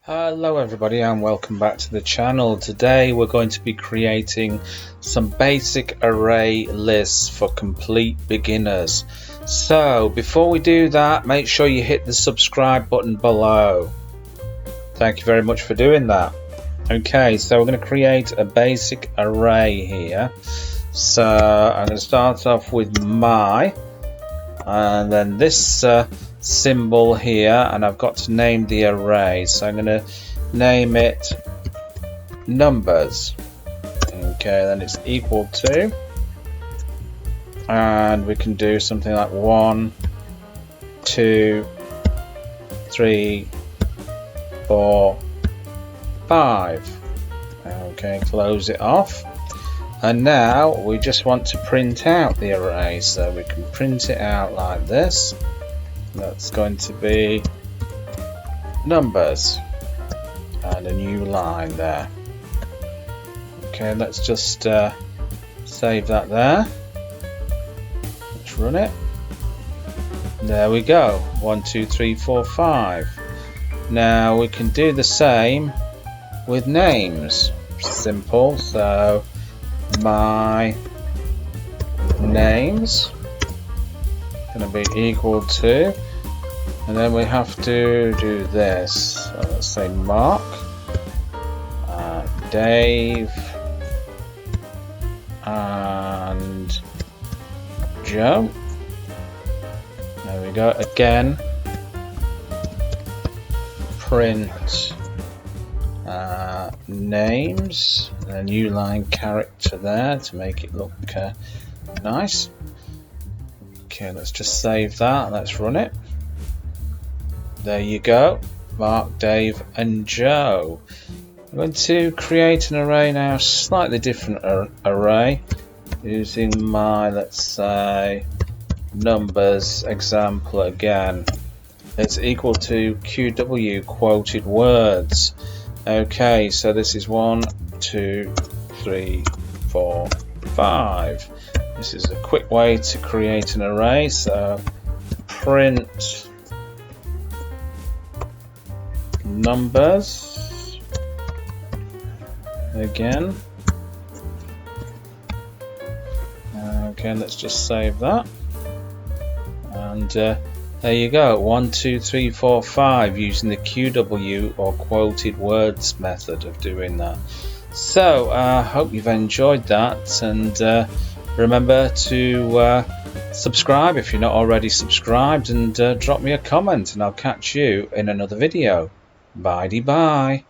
Hello everybody and welcome back to the channel. Today we're going to be creating some basic array lists for complete beginners. So before we do that, make sure you hit the subscribe button below. Thank you very much for doing that. Okay, so we're going to create a basic array here. So I'm going to start off with my, and then this symbol here, and I've got to name the array, so I'm going to name it numbers. Okay, then it's equal to, and we can do something like 1 2 3 4 5. Okay, close it off, and now we just want to print out the array, so we can print it out like this. That's going to be numbers and a new line there. Okay, let's just save that there. Let's run it. There we go. 1 2 3 4 5. Now we can do the same with names. Simple. So my names going to be equal to, and then we have to do this. So let's say Mark, Dave, and Joe. There we go. Again, print names, a new line character there to make it look nice. Okay, let's just save that. Let's run it. There you go. Mark, Dave, and Joe. I'm going to create an array now, slightly different array, using my, let's say, numbers example again. It's equal to QW, quoted words. Okay, so this is 1 2 3 4 5. This is a quick way to create an array, so print numbers again. Okay, let's just save that, and there you go, 1 2 3 4 5, using the QW or quoted words method of doing that. So I hope you've enjoyed that, and remember to subscribe if you're not already subscribed, and drop me a comment, and I'll catch you in another video. Bye-de-bye.